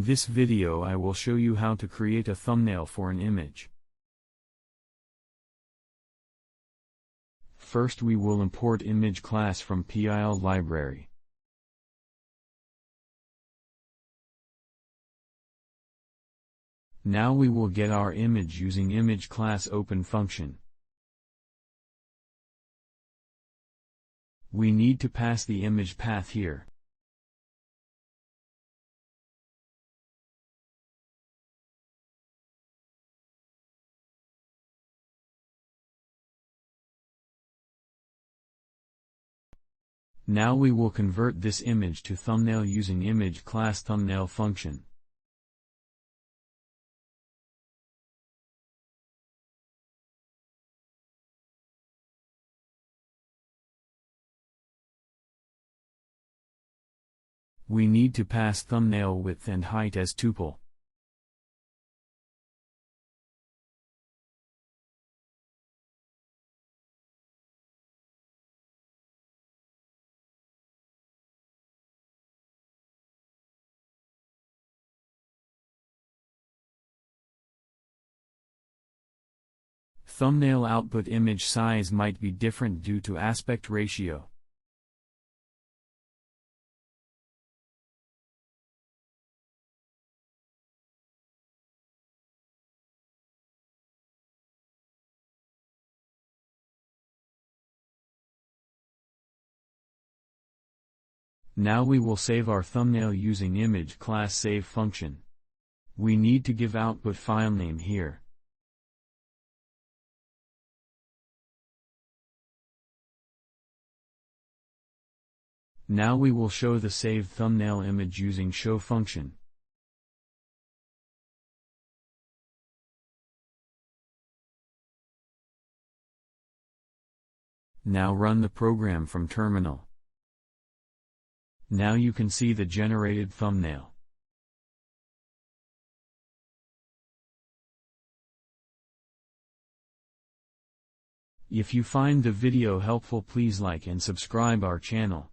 In this video I will show you how to create a thumbnail for an image. First we will import image class from PIL library. Now we will get our image using image class open function. We need to pass the image path here. Now we will convert this image to thumbnail using image class thumbnail function. We need to pass thumbnail width and height as tuple. Thumbnail output image size might be different due to aspect ratio. Now we will save our thumbnail using image class save function. We need to give output file name here. Now we will show the saved thumbnail image using show function. Now run the program from terminal. Now you can see the generated thumbnail. If you find the video helpful, please like and subscribe our channel.